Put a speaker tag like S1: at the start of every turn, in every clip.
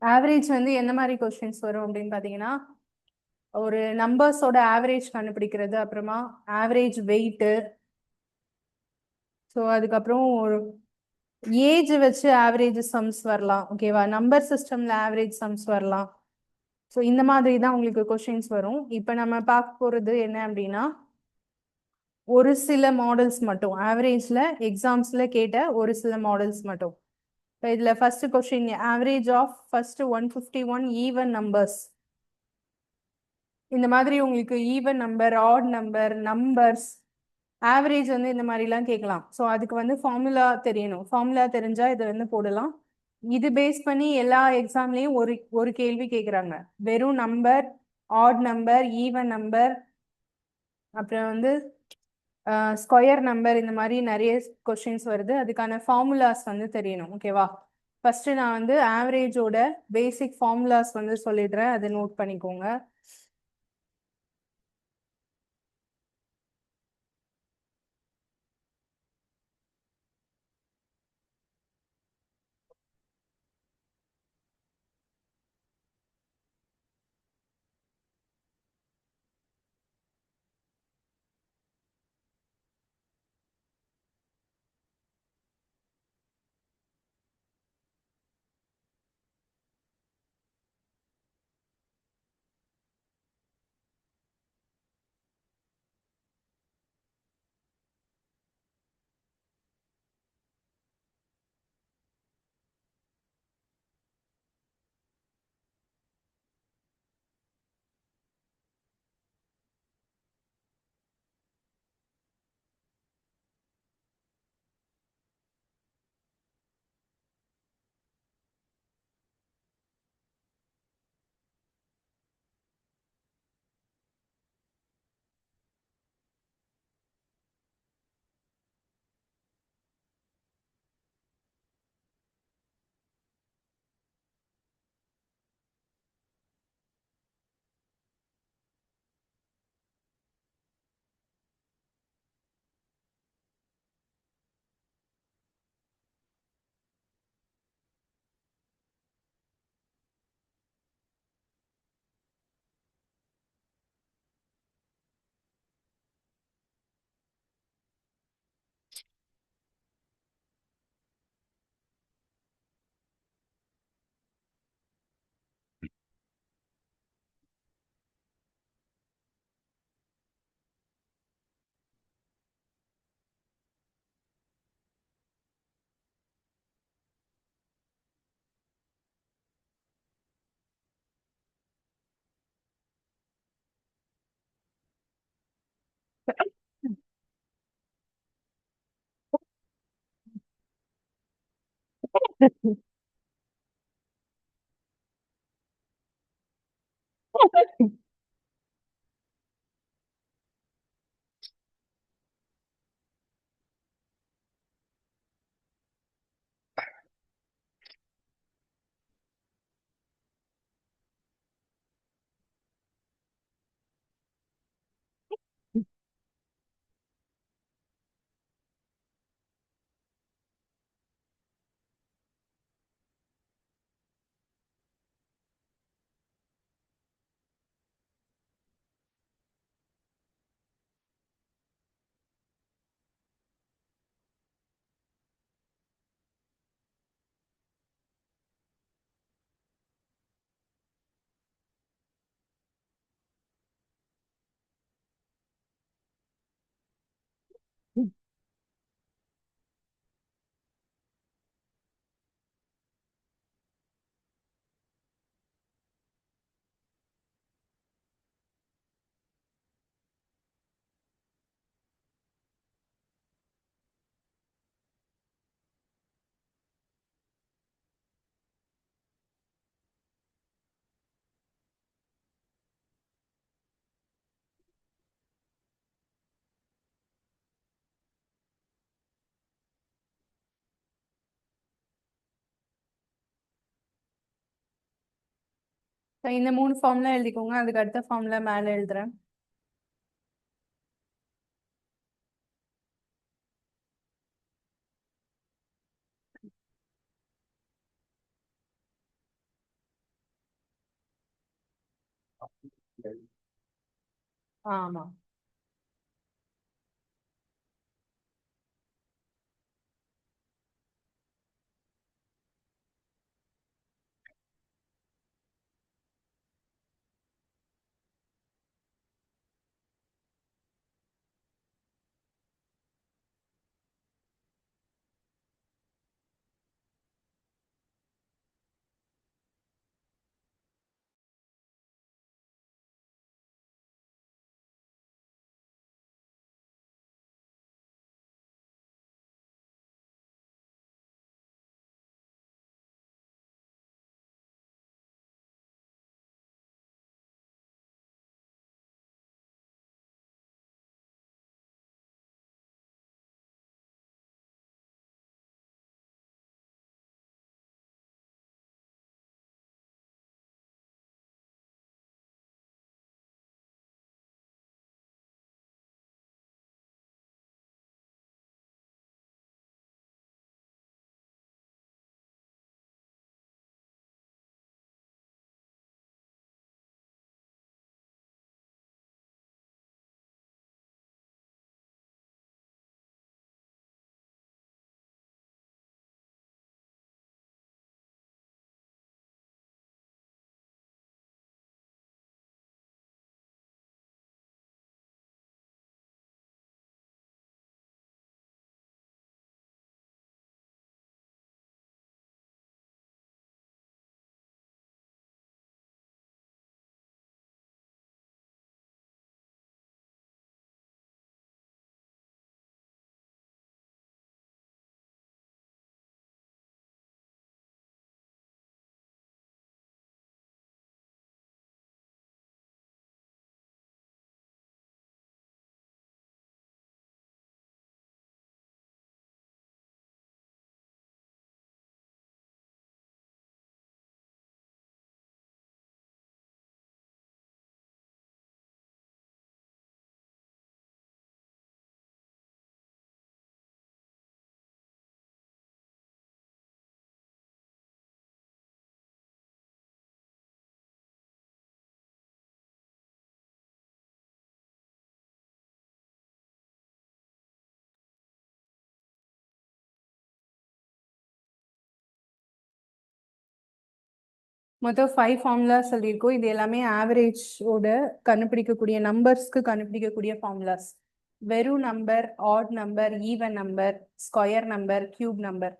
S1: Average வந்து எந்த மாதிரி கொஸ்டின்ஸ் வரும் அப்படின்னு பார்த்தீங்கன்னா, ஒரு நம்பர்ஸோட ஆவரேஜ் கண்டுபிடிக்கிறது, அப்புறமா ஆவரேஜ் வெயிட்டு, ஸோ அதுக்கப்புறம் ஒரு ஏஜ் வச்சு ஆவரேஜ் சம்ஸ் வரலாம். ஓகேவா? நம்பர் சிஸ்டம்ல ஆவரேஜ் சம்ஸ் வரலாம். ஸோ இந்த மாதிரி தான் உங்களுக்கு கொஸ்டின்ஸ் வரும். இப்போ நம்ம பார்க்க போகிறது என்ன அப்படின்னா, ஒரு சில மாடல்ஸ் மட்டும் ஆவரேஜ்ல எக்ஸாம்ஸ்ல கேட்ட ஒரு சில மாடல்ஸ் மட்டும். இப்போ இதில் first question, average of first 151 even numbers. இந்த மாதிரி உங்களுக்கு even number, odd number, numbers average வந்து இந்த மாதிரிலாம் கேட்கலாம். ஸோ அதுக்கு வந்து ஃபார்முலா தெரியணும். ஃபார்முலா தெரிஞ்சா இதை வந்து போடலாம். இது பேஸ் பண்ணி எல்லா எக்ஸாம்லேயும் ஒரு ஒரு கேள்வி கேட்குறாங்க. வெறும் number, odd number, even number, அப்புறம் வந்து ஸ்கொயர் நம்பர், இந்த மாதிரி நிறைய கொஸ்டின்ஸ் வருது. அதுக்கான ஃபார்முலாஸ் வந்து தெரியணும். ஓகேவா? ஃபர்ஸ்ட் நான் வந்து ஆவரேஜோட பேசிக் ஃபார்முலாஸ் வந்து சொல்லிடுறேன், அதை நோட் பண்ணிக்கோங்க. இந்த 3 ஃபார்முலா எழுதிக்கோங்க. அதுக்கு அடுத்த ஃபார்முலா மேலே எழுதுறேன். ஆமா. மொத்தம் 5 ஃபார்முலாஸ் சொல்லியிருக்கோம். இது எல்லாமே ஆவரேஜோட கண்டுபிடிக்கக்கூடிய நம்பர்ஸ்க்கு கண்டுபிடிக்கக்கூடிய ஃபார்முலாஸ். வெறும் number, odd number, even number, square number, cube number.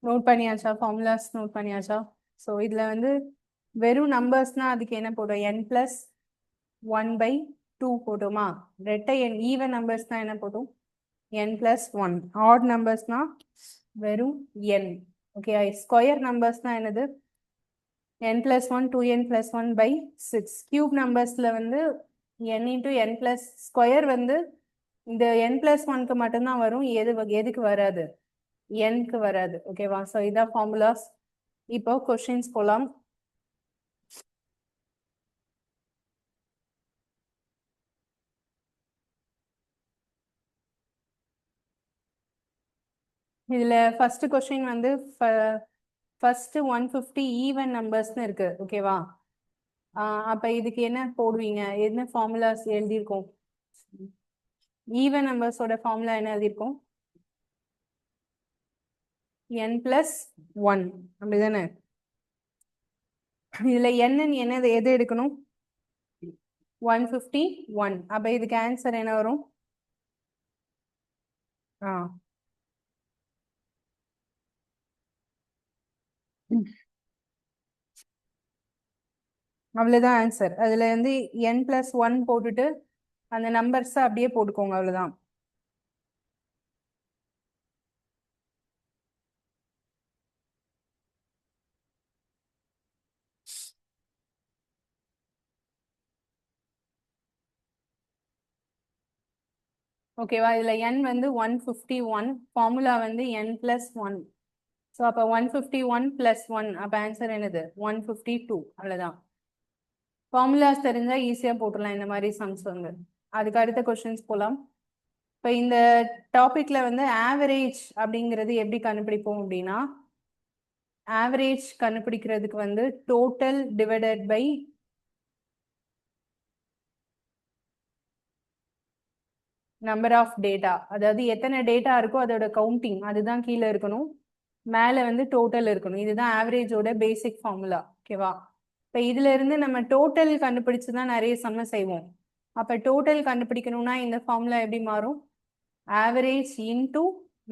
S1: Note பண்ணியாச்சா? ஃபார்முலாஸ் நோட் பண்ணியாச்சா? ஸோ இதுல வந்து வெறும் நம்பர்ஸ்னா அதுக்கு என்ன போடும்? n பிளஸ் 1/2 போட்டோமா? ரெட்டை எண் ஈவன் நம்பர்ஸ்னா என்ன போட்டோம்? n plus 1. ஆட் நம்பர்ஸ்னா வெறும் n. ஓகே, ஸ்கொயர் நம்பர்ஸ்னா என்னது? n plus 1 2n plus 1 by 6. Cube நம்பர்ஸ்ல வந்து n into n plus square வந்து இந்த n plus 1க்கு மட்டும்தான் வரும். எதுக்கு வராது? nக்கு வராது. ஓகேவா? ஸோ இதான் ஃபார்முலாஸ். இப்போ கொஸ்டின்ஸ் போலாம். இதுல ஃபர்ஸ்ட் கொஸ்டின் வந்து ஃபர்ஸ்ட் 150 ஈவன் நம்பர்ஸ்னு இருக்கு. ஓகேவா? அப்ப இதுக்கு என்ன போடுவீங்க? என்ன ஃபார்முலாஸ் எழுதியிருக்கோம்? ஈவன் நம்பர்ஸோட ஃபார்முலா என்ன எழுதியிருக்கோம்? n plus 1 அப்படிதானே? இதுல என்னது எது எடுக்கணும்? 151. அப்ப இதுக்கு ஆன்சர் என்ன வரும்? அவ்வளவுதான் ஆன்சர். அதுல வந்து n plus 1 போட்டுட்டு அந்த நம்பர்ஸ் அப்படியே போட்டுக்கோங்க. அவ்வளவுதான். ஓகேவா? இதுல n வந்து 151, ஃபார்முலா வந்து n+1. ஸோ அப்போ 151 + 1, அப்போ ஆன்சர் என்னது? 152. அவ்வளோதான். ஃபார்முலாஸ் தெரிஞ்சா ஈஸியா போட்டுடலாம் இந்த மாதிரி சம்ஸ் வந்து. அதுக்கு அடுத்த கொஸ்டின்ஸ் போகலாம். இப்போ இந்த டாபிக்ல வந்து ஆவரேஜ் அப்படிங்கிறது எப்படி கண்டுபிடிப்போம் அப்படின்னா, ஆவரேஜ் கண்டுபிடிக்கிறதுக்கு வந்து total divided by number of data, அதாவது எத்தனை டேட்டா இருக்கோ அதோட கவுண்டிங் அதுதான் கீழே இருக்கணும், மேலே வந்து டோட்டல் இருக்கணும். இதுதான் ஆவரேஜோட பேசிக் ஃபார்முலா. ஓகேவா? இப்போ இதுல இருந்து நம்ம டோட்டல் கண்டுபிடிச்சு தான் நிறைய சம்ம செய்வோம். அப்போ டோட்டல் கண்டுபிடிக்கணும்னா இந்த ஃபார்முலா எப்படி மாறும்? ஆவரேஜ் இன்டூ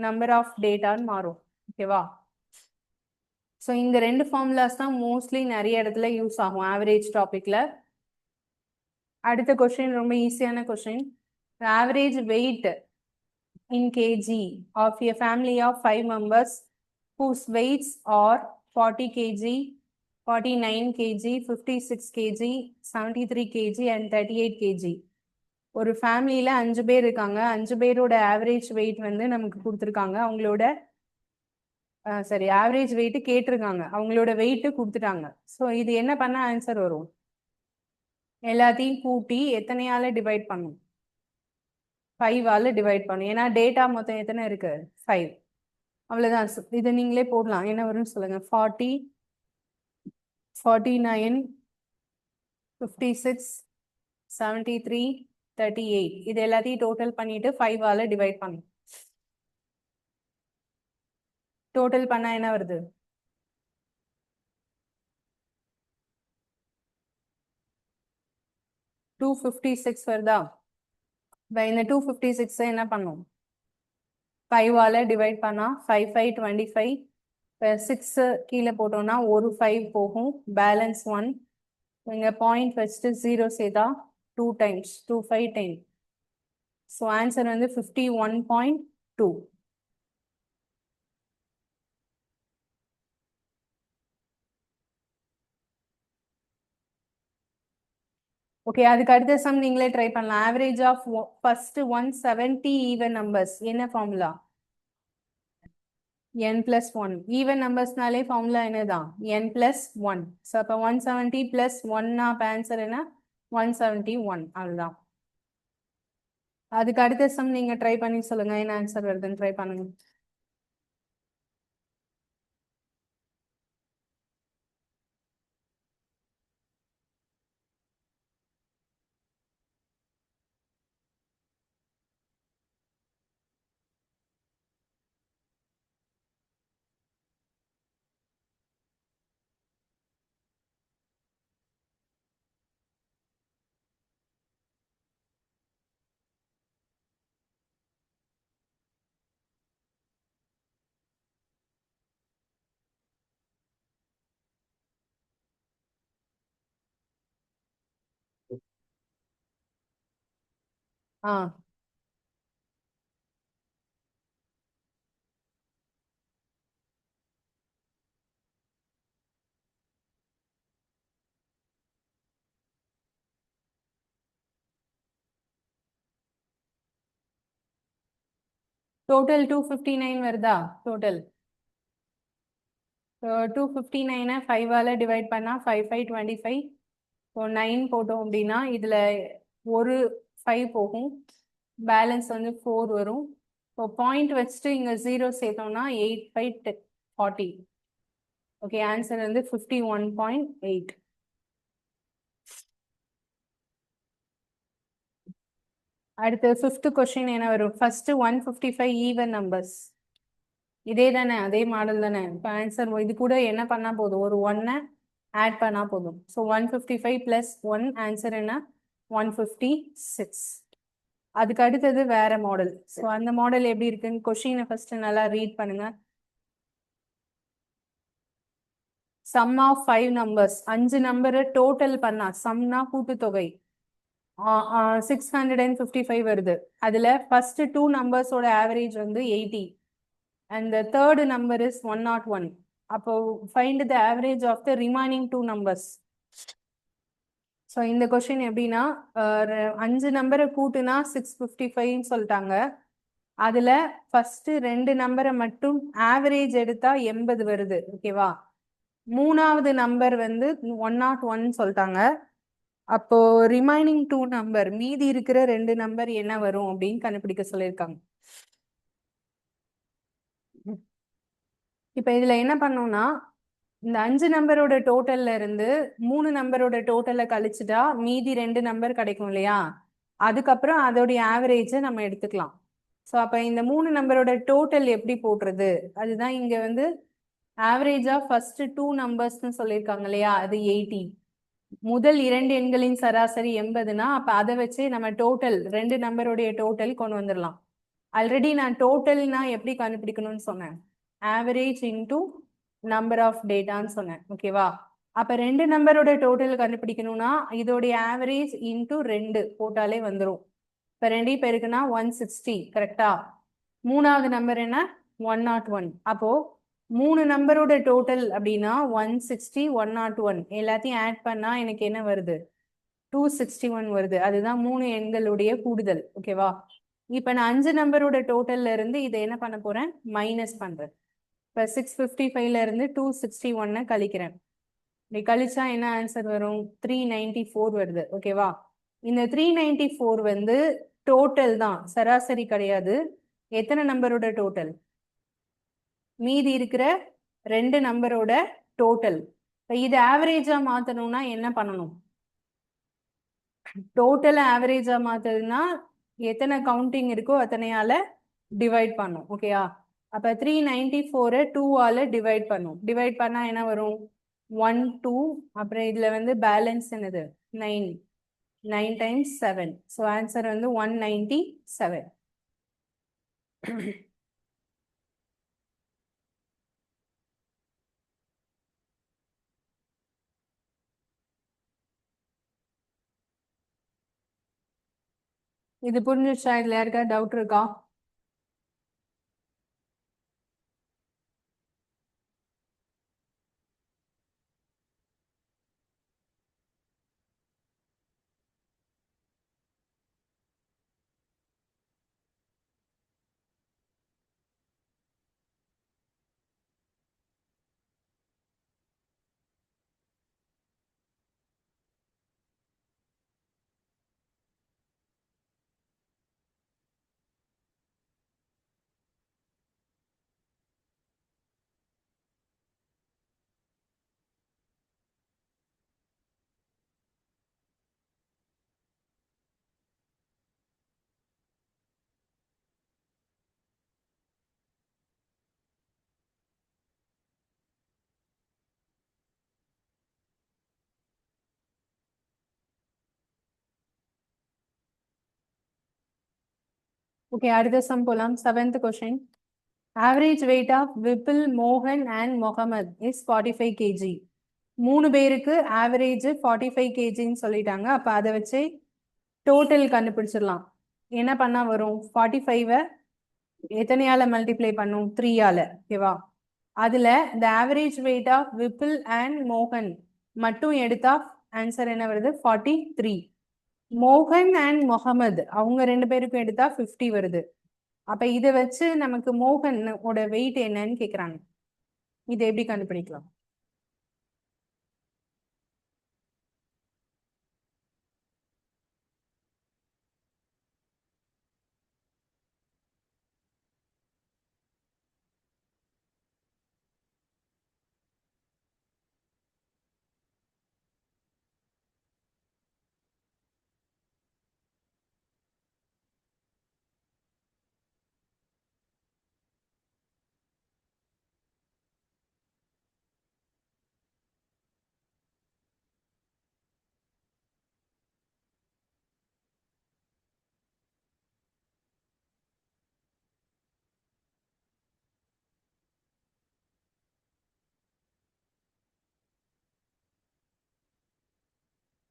S1: நம்பர் ஆஃப் டேட்டான்னு மாறும். ஓகேவா? ஸோ இந்த ரெண்டு ஃபார்முலாஸ் தான் மோஸ்ட்லி நிறைய இடத்துல யூஸ் ஆகும் ஆவரேஜ் டாபிக்ல. அடுத்த கொஸ்டின் ரொம்ப ஈஸியான question. Average wait in kg of a family of 5 members whose weights are 40 kg, 49 kg, 56 kg, 73 kg and 38 kg. ஒரு ஃபேமிலியில 5 பேர் இருக்காங்க. 5 பேரோட ஆவரேஜ் வெயிட் வந்து நமக்கு கொடுத்துருக்காங்க. அவங்களோட சரி ஆவரேஜ் வெயிட் கேட்டிருக்காங்க, அவங்களோட வெயிட் கொடுத்துட்டாங்க. ஸோ இது என்ன பண்ண ஆன்சர் வரும்? எல்லாத்தையும் கூட்டி எத்தனையால டிவைட் பண்ணும்? 5ஆல டிவைட் பண்ணும். ஏன்னா டேட்டா மொத்தம் எத்தனை இருக்கு? 5. அவ்வளோதான். இதை நீங்களே போடலாம். என்ன வரும்னு சொல்லுங்க. 40, 49, 56, 73, 38. இது எல்லாத்தையும் டோட்டல் பண்ணிட்டு 5ஆல டிவைட் பண்ணும். டோட்டல் பண்ணா என்ன வருது? 256 வருதா? இந்த 256 என்ன பண்ணும்? 5ஆல டிவைட் பண்ணா 5 5 25. 6 கீழே போட்டோம்னா ஒரு 5 போகும், பேலன்ஸ் 1. இங்க பாயிண்ட் வச்சுட்டு 0 சேர்த்தா 2 டைம்ஸ் 2 5 10. ஸோ ஆன்சர் வந்து 51.2. ஓகே, அதுக்கு அடுத்த சம் நீங்களே ட்ரை பண்ணலாம். Average of first 170 even numbers என்ன ஃபார்முலா? n+1. ஈவன் நம்பர்ஸ்னாலே ஃபார்முலா என்னதான்? n+1. ஸோ அப்போ 170 + 1 அப்போ ஆன்சர் என்ன? 171. அதுதான். அதுக்கு அடுத்த சம் நீங்க ட்ரை பண்ணி சொல்லுங்க என்ன ஆன்சர் வருதுன்னு ட்ரை பண்ணுங்க. ஆ டோட்டல் 259 வருதா? டோட்டல் 259 5ஆல டிவைட் பண்ணா 5 5 25. ஸோ 9 போட்டோம் அப்படின்னா இதுல ஒரு 5 போகும், பேலன்ஸ் வந்து 4 வரும். இப்போ பாயிண்ட் வச்சுட்டு இங்க 0 சேர்த்தோம்னா 8 5 40. ஓகே, ஆன்சர் வந்து 51.8. அடுத்து 5th கொஸ்டின் என்ன வரும்? First 155 even numbers. இதே தானே, அதே மாடல் தானே. இப்போ ஆன்சர் இது கூட என்ன பண்ணா போதும்? ஒரு 1 ஆட் பண்ணா போதும். ஸோ 155 + 1 ஆன்சர் என்ன? 156. அதுக்கு அடுத்தது வேற மாடல். ஸோ அந்த மாடல் எப்படி இருக்குன்னு கொஸ்டினை ஃபர்ஸ்ட் நல்லா ரீட் பண்ணுங்க. சம் ஆஃப் 5 நம்பர்ஸ், 5 நம்பரை டோட்டல் பண்ணா, சம்னா கூட்டுத்தொகை, 655 வருது. அதுல ஃபர்ஸ்ட் 2 நம்பர்ஸோட ஆவரேஜ் வந்து 80 and the third number is 101. அப்போ find the average of the remaining 2 numbers. So இந்த கொஷின் எப்படின்னா 5 நம்பரை கூட்டுனா 655 சொல்லிட்டாங்க. அதுல ஃபர்ஸ்ட் 2 நம்பரை மட்டும் ஆவரேஜ் எடுத்தா 80 வருது. ஓகேவா? மூணாவது நம்பர் வந்து 101 சொல்லிட்டாங்க. அப்போ ரிமைனிங் 2 நம்பர், மீதி இருக்கிற 2 நம்பர் என்ன வரும் அப்படின்னு கண்டுபிடிக்க சொல்லியிருக்காங்க. இப்ப இதுல என்ன பண்ணோம்னா, இந்த 5 நம்பரோட டோட்டல்ல இருந்து 3 நம்பரோட டோட்டலை கழிச்சுட்டா மீதி 2 நம்பர் கிடைக்கும் இல்லையா? அதுக்கப்புறம் அதோடைய ஆவரேஜை நம்ம எடுத்துக்கலாம். ஸோ அப்ப இந்த 3 நம்பரோட டோட்டல் எப்படி போடுறது? அதுதான் இங்க வந்து ஆவரேஜ் ஆஃப் ஃபர்ஸ்ட் 2 நம்பர்ஸ்னு சொல்லியிருக்காங்க இல்லையா? அது 80. முதல் 2 எண்களின் சராசரி 80னா அப்ப அதை வச்சு நம்ம டோட்டல் 2 நம்பருடைய டோட்டல் கொண்டு வந்துடலாம். ஆல்ரெடி நான் டோட்டல்னா எப்படி கண்டுபிடிக்கணும்னு சொன்னேன். ஆவரேஜ் இன்டூ நம்பர் ஆஃப் டேட்டான்னு சொன்னேன். ஓகேவா? அப்ப 2 நம்பரோட டோட்டல் கண்டுபிடிக்கணும்னா இதோடைய ஆவரேஜ் இன்டூ 2 போட்டாலே வந்துடும். இப்ப 2 பேருக்குன்னா 160. கரெக்டா? மூணாவது நம்பர் என்ன? 101. அப்போ 3 நம்பரோட டோட்டல் அப்படின்னா 160, 101 எல்லாத்தையும் ஆட் பண்ணா எனக்கு என்ன வருது? 261 வருது. அதுதான் 3 எண்களுடைய கூடுதல். ஓகேவா? இப்ப நான் 5 நம்பரோட டோட்டல்ல இருந்து இதை என்ன பண்ண போறேன்? மைனஸ் பண்றேன். இப்ப 655ல இருந்து 261 கழிக்கிறேன். இப்படி கழிச்சா என்ன ஆன்சர் வரும்? 394 வருது. ஓகேவா? இந்த 394 வந்து டோட்டல் தான், சராசரி கிடையாது. எத்தனை நம்பரோட டோட்டல்? மீதி இருக்கிற 2 நம்பரோட டோட்டல். இது ஆவரேஜா மாத்தணும்னா என்ன பண்ணணும்? டோட்டல் ஆவரேஜா மாத்ததுன்னா எத்தனை கவுண்டிங் இருக்கோ அத்தனையால டிவைட் பண்ணும். ஓகேயா? அப்ப 394 2ஆல டிவைட் பண்ணும். டிவைட் பண்ணா என்ன வரும்? 1 2. அப்புறம் இதுல வந்து பேலன்ஸ் என்னது? 9. 9 times 7. ஸோ ஆன்சர் வந்து 197. இது புரிஞ்சிச்சா? இதுல யாருக்கா டவுட் இருக்கா? ஓகே, அடுத்த சம் போலாம். 7th question. Average weight of Vipul, மோகன் அண்ட் முகமது இஸ் 45 kg. 3 பேருக்கு ஆவரேஜ் 45 kgன்னு சொல்லிட்டாங்க. அப்ப அதை வச்சு டோட்டல் கண்டுபிடிச்சிடலாம். என்ன பண்ணா வரும்? 45 எத்தனையால மல்டிப்ளை பண்ணும்? 3ஆல. ஓகேவா? அதுல இந்த ஆவரேஜ் வெயிட் ஆஃப் விபில் அண்ட் மோகன் மட்டும் எடுத்தா ஆன்சர் என்ன வருது? 43. மோகன் அண்ட் முகமது அவங்க 2 பேருக்கும் எடுத்தா 50 வருது. அப்ப இதை வச்சு நமக்கு மோகன் ஓட வெயிட் என்னன்னு கேக்குறாங்க. இதை எப்படி கண்டுபிடிக்கலாம்?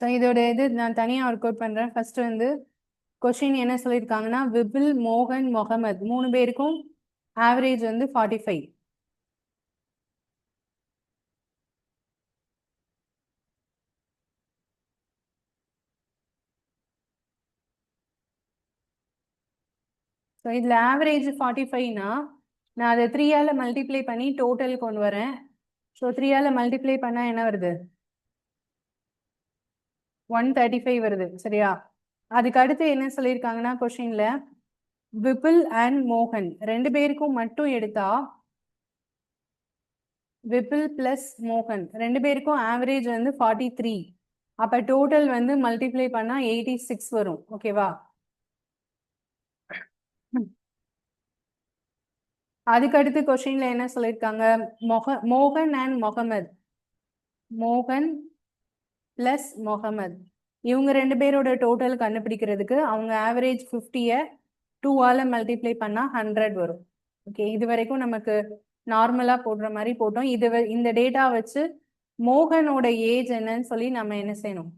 S1: இதோட இது நான் தனியா ஒர்க் அவுட் பண்றேன். ஃபர்ஸ்ட் வந்து கொஸ்டின் என்ன சொல்லியிருக்காங்கன்னா, விபில், மோகன், முகமது 3 பேருக்கும் ஆவரேஜ் வந்து 45. ஸோ இதில் ஆவரேஜ் 45னா நான் அதை 3ஆல் மல்டிப்ளை பண்ணி டோட்டல் கொண்டு வரேன். ஸோ 3ஆல் மல்டிப்ளை பண்ணால் என்ன வருது? 135 வருது. சரியா? அதுக்கு அடுத்து என்ன சொல்லியிருக்காங்கன்னா கொஷினில் விபில் அண்ட் மோகன் 2 பேருக்கும் மட்டும் எடுத்தா விபில் ப்ளஸ் மோகன் 2 பேருக்கும் ஆவரேஜ் வந்து 43. அப்போ டோட்டல் வந்து மல்டிப்ளை பண்ணால் 86 வரும். ஓகேவா? அதுக்கு அடுத்து கொஸ்டின்ல என்ன சொல்லியிருக்காங்க? மோகன் அண்ட் முகமது, மோகன் பிளஸ் முகமது, இவங்க 2 பேரோட டோட்டல் கண்டுபிடிக்கிறதுக்கு அவங்க ஆவரேஜ் 50-ஐ 2ஆல் மல்டிப்ளை பண்ணா 100 வரும். ஓகே, இது வரைக்கும் நமக்கு நார்மலா போடுற மாதிரி போட்டோம். இந்த டேட்டா வச்சு மோகனோட ஏஜ் என்னன்னு சொல்லி நம்ம என்ன செய்யணும்?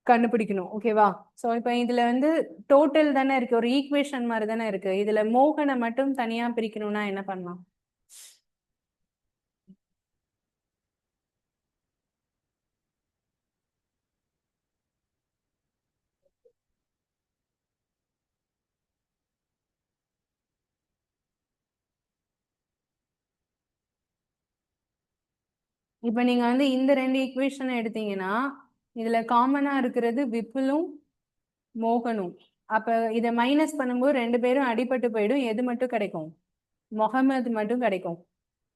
S1: கண்டுபிடிக்கணும். ஓகேவா? ஸோ இப்போ இதுல வந்து டோட்டல் தானே இருக்கு, ஒரு ஈக்குவேஷன் மாதிரி தானே இருக்கு. இதுல மோகனை மட்டும் தனியா பிரிக்கணும்னா என்ன பண்ணலாம்? இப்போ நீங்க வந்து இந்த 2 ஈக்குவேஷன் எடுத்தீங்கன்னா இதுல காமனா இருக்கிறது விப்புலும் மோகனும். அப்ப இதை மைனஸ் பண்ணும்போது 2 பேரும் அடிபட்டு போயிடும். எது மட்டும் கிடைக்கும்? முகமது மட்டும் கிடைக்கும்.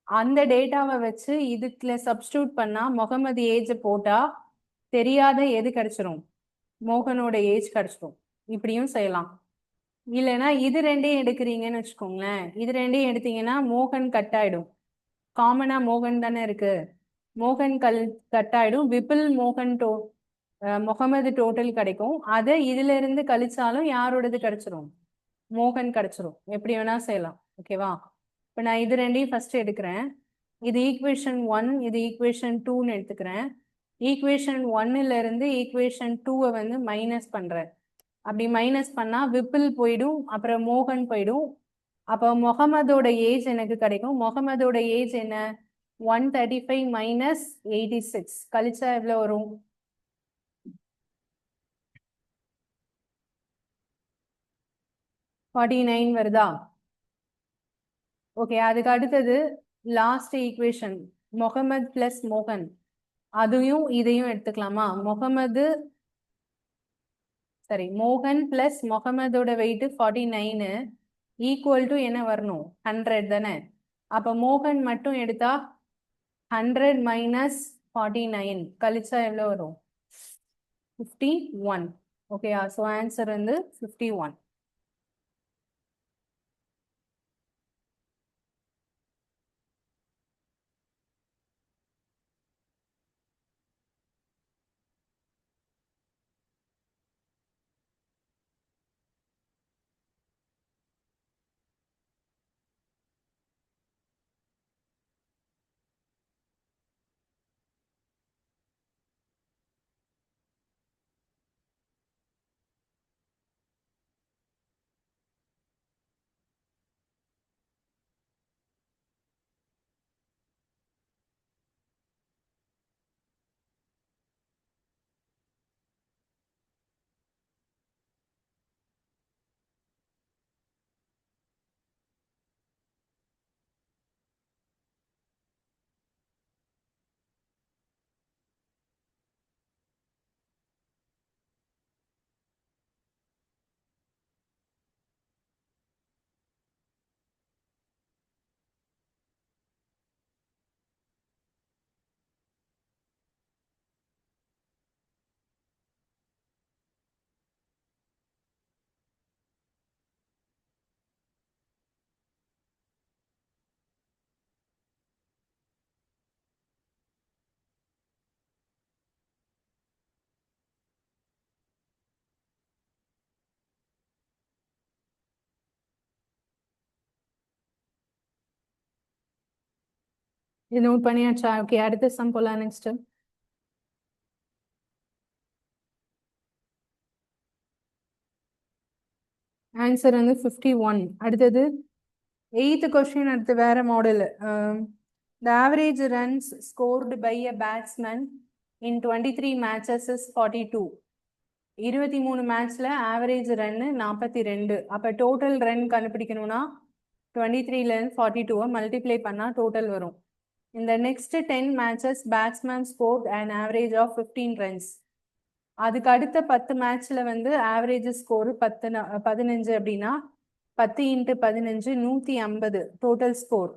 S1: அந்த டேட்டாவை வச்சு இதுக்குள்ள சப்ஸ்டியூட் பண்ணா முகமது ஏஜ் போட்டா தெரியாத எது கிடைச்சிரும்? மோகனோட ஏஜ் கிடைச்சிரும். இப்படியும் செய்யலாம். இல்லைன்னா இது 2ஐயும் எடுக்கிறீங்கன்னு வச்சுக்கோங்களேன். இது 2ஐயும் எடுத்தீங்கன்னா மோகன் கட் ஆயிடும். காமனா மோகன் தானே இருக்கு. மோகன் கட் ஆயிடும். விபில் மோகன் முகமது டோட்டல் கிடைக்கும். அதை இதுல இருந்து கழிச்சாலும் யாரோடது கிடைச்சிரும்? மோகன் கிடைச்சிரும். எப்படி வேணா செய்யலாம். ஓகேவா? இப்போ நான் இது 2ஐயும் ஃபர்ஸ்ட் எடுக்கிறேன். இது ஈக்குவேஷன் 1, இது ஈக்குவேஷன் 2ன்னு எடுத்துக்கிறேன். ஈக்குவேஷன் 1ல இருந்து ஈக்குவேஷன் 2-ஐ வந்து மைனஸ் பண்றேன். அப்படி மைனஸ் பண்ணா விபில் போயிடும், அப்புறம் மோகன் போயிடும். அப்போ முகமதோட ஏஜ் எனக்கு கிடைக்கும். முகமதோட ஏஜ் என்ன? 135 மைனஸ் 86 கழிச்சா எவ்வளோ வரும்? 49 வருதா? ஓகே, அதுக்கு அடுத்தது லாஸ்ட் ஈக்குவேஷன் முகமது பிளஸ் மோகன், அதையும் இதையும் எடுத்துக்கலாமா? மோகன் பிளஸ் முகமதோட வெயிட் 49 ஈக்குவல் டு என்ன வரணும்? 100 தானே. அப்ப மோகன் மட்டும் எடுத்தா 100 மைனஸ் 49 கழிச்சா எவ்வளோ வரும்? 51. ஓகேயா? ஸோ ஆன்சர் வந்து 51. இது நோட் பண்ணியாச்சா? ஓகே, அடுத்த சம் போலாம். நெக்ஸ்ட் ஆன்சர் வந்து 51. அடுத்தது 8th கொஸ்டின். அடுத்து வேற model. The average runs scored by a batsman in 23 matches is 42. 23 மேட்ச்ல ஆவரேஜ் ரன்னு 42. அப்போ டோட்டல் ரன் கண்டுபிடிக்கணும்னா 23லேருந்து 42 மல்டிப்ளை பண்ணால் டோட்டல் வரும். இந்த next 10 matches batsman scored and average of 15 runs. அதுக்கு அடுத்த 10 மேட்ச்ல வந்து ஆவரேஜ் ஸ்கோர் 15 அப்படின்னா 10 × 15 150 டோட்டல் ஸ்கோர்.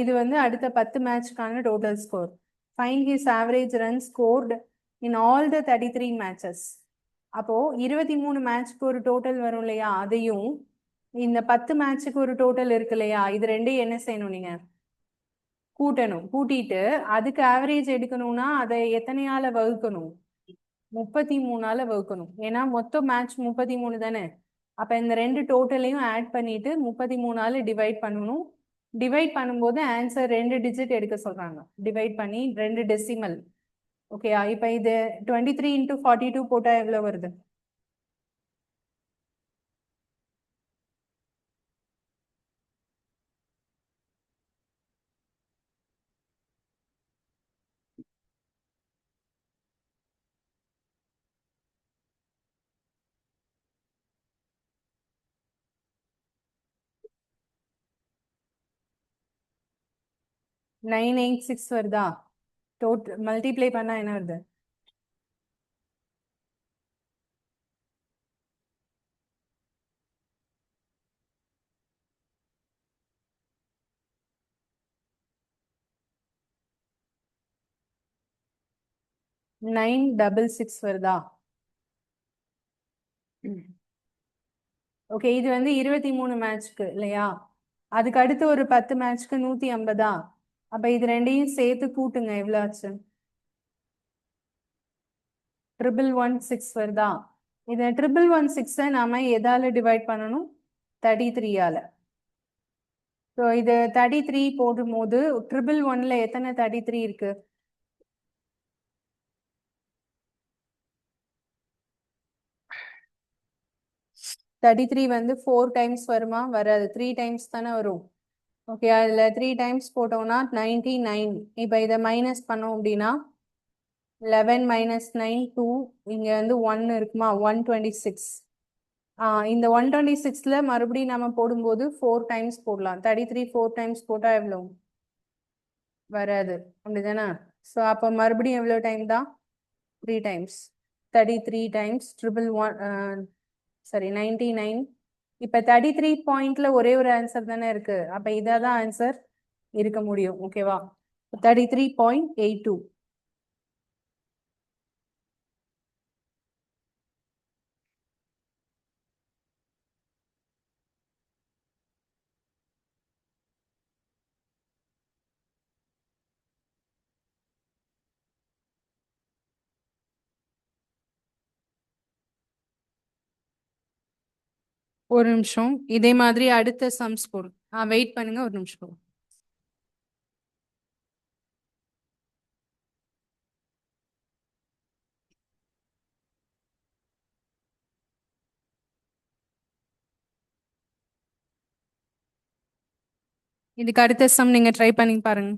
S1: இது வந்து அடுத்த 10 மேட்ச்க்கான total score. Find his average run scored in all the 33 matches. அப்போ 23 மேட்ச்க்கு ஒரு டோட்டல் வரும் இல்லையா, அதையும் இந்த 10 மேட்ச்சுக்கு ஒரு டோட்டல் இருக்கு இல்லையா, இது ரெண்டையும் என்ன செய்யணும் நீங்க கூட்டணும். கூட்டிட்டு அதுக்கு ஆவரேஜ் எடுக்கணும்னா அதை எத்தனையால வகுக்கணும்? 33ஆல வகுக்கணும். ஏன்னா மொத்தம் மேட்ச் 33 தானே. அப்ப இந்த ரெண்டு டோட்டலையும் ஆட் பண்ணிட்டு 33ஆல டிவைட் பண்ணணும். டிவைட் பண்ணும்போது ஆன்சர் 2 டிஜிட் எடுக்க சொல்றாங்க. டிவைட் பண்ணி 2 டெசிமல். ஓகேயா? இப்ப இது 23 × 42 போட்டா எவ்வளவு வருது? நைன் எயிட் சிக்ஸ் வருதா? டோட்டல் மல்டிப்ளை பண்ணா என்ன வருது? நைன் டபுள் சிக்ஸ் வருதா? ஓகே, இது வந்து 23 மேட்ச்க்கு இல்லையா? அதுக்கு அடுத்து ஒரு 10 மேட்ச்க்கு 150. அப்ப இது ரெண்டையும் சேர்த்து கூட்டுங்க, எவ்வளவு ஆச்சு? 1116 வருதா? இதை 1116 நாம எதால டிவைட் பண்ணணும்? 33ஆல. ஸோ இது 33 போடும்போது 111ல எத்தனை 33 இருக்கு? 33 வந்து 4 டைம்ஸ் வருமா? வராது, 3 டைம்ஸ் தானே வரும். ஓகே, அதில் 3 டைம்ஸ் போட்டோம்னா 99. இப்போ இதை மைனஸ் பண்ணோம் அப்படின்னா 11 - 9 2. இங்கே வந்து 1 இருக்குமா? 126. இந்த 126ல மறுபடியும் நம்ம போடும்போது 4 டைம்ஸ் போடலாம். 33 4 டைம்ஸ் போட்டால் எவ்வளோ? வராது, அப்படிதானே? ஸோ அப்போ மறுபடியும் எவ்வளோ டைம் தான்? 3 டைம்ஸ். 33 டைம்ஸ் 111, சரி 99. இப்போ 33 பாயிண்ட்ல ஒரே ஒரு ஆன்சர் தானே இருக்கு. அப்போ இதாக தான் ஆன்சர் இருக்க முடியும். ஓகேவா? 33.82. ஒரு நிமிஷம், இதே மாதிரி அடுத்த சம்ஸ் போடும். வெயிட் பண்ணுங்க ஒரு நிமிஷம். இதுக்கு அடுத்த சம் நீங்க ட்ரை பண்ணி பாருங்க.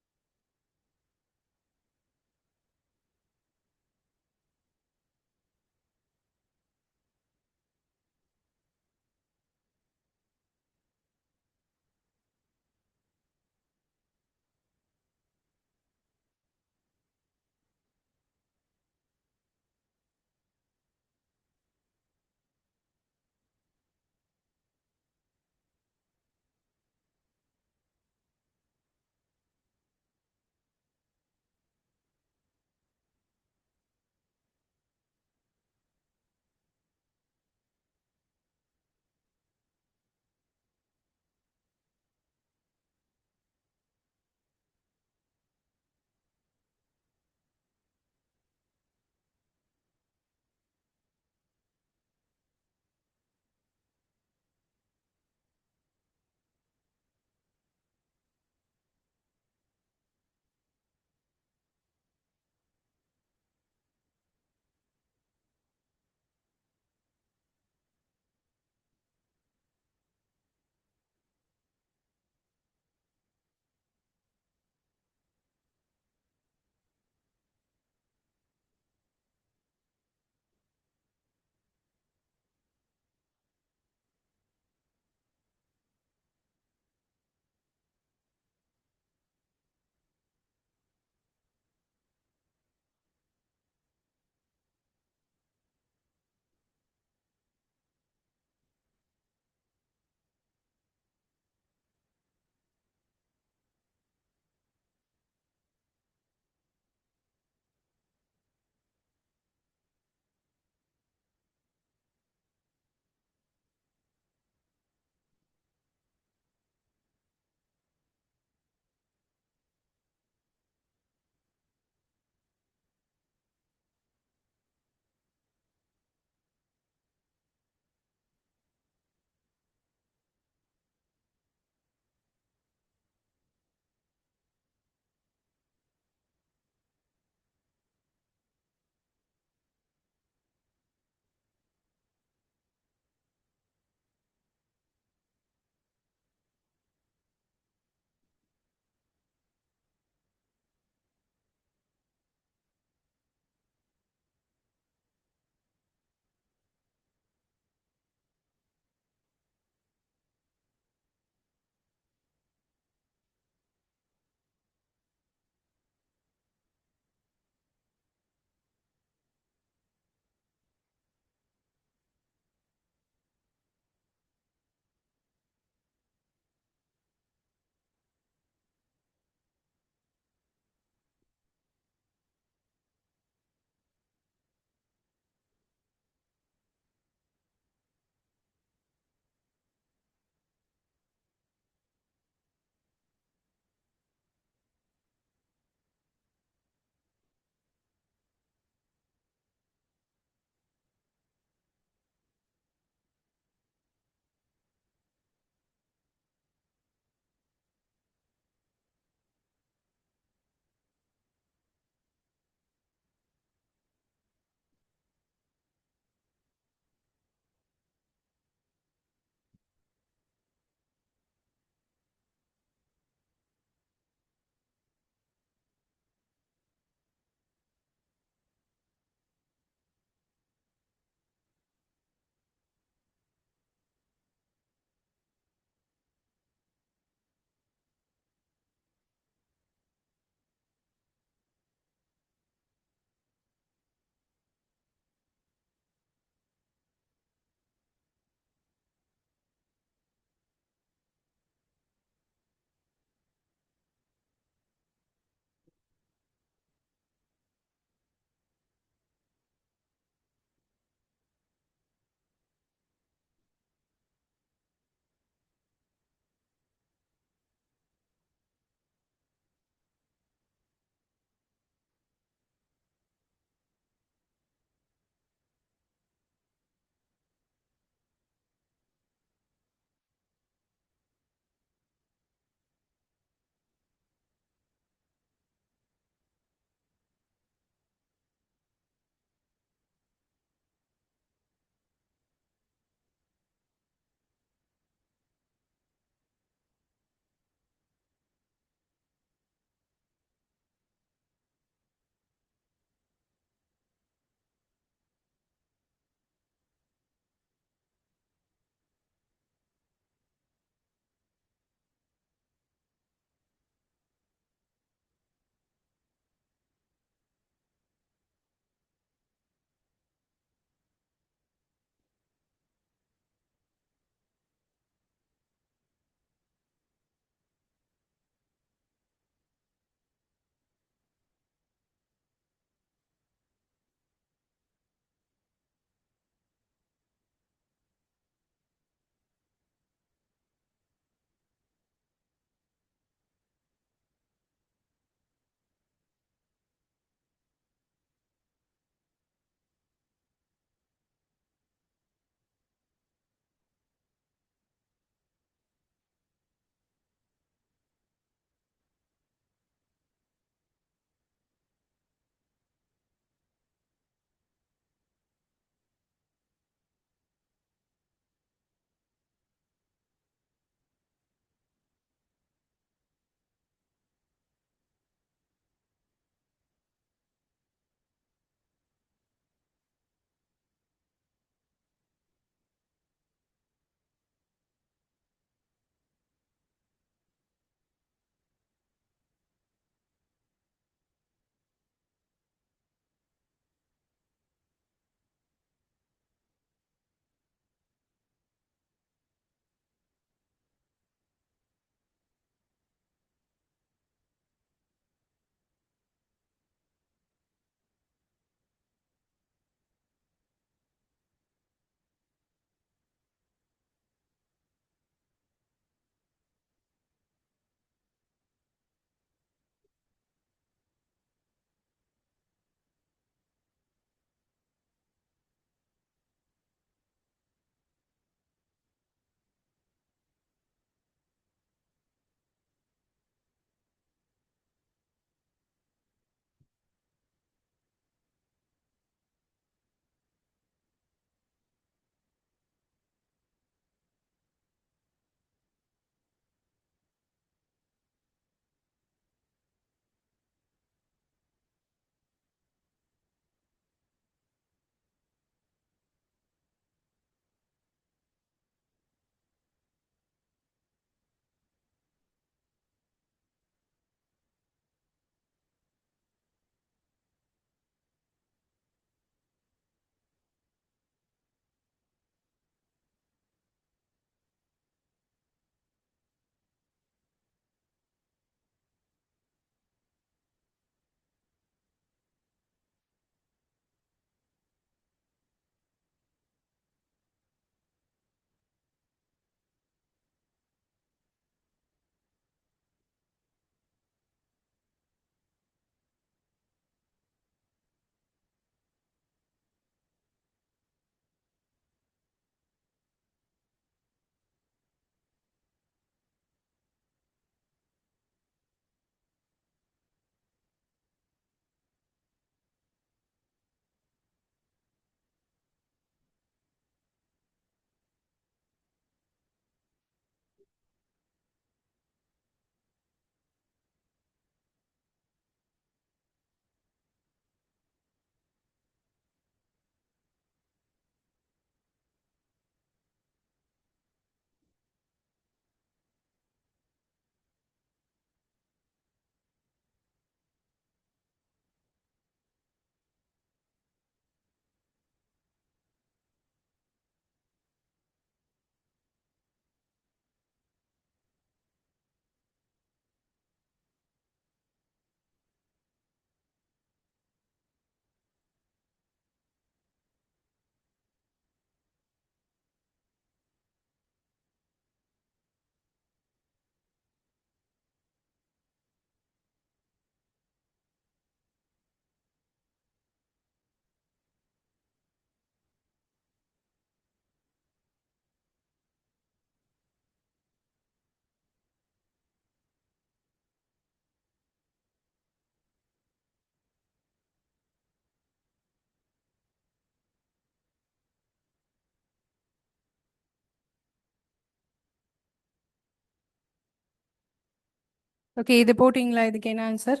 S1: ஓகே, இது போட்டிங்களா? இதுக்கு என்ன ஆன்சர்?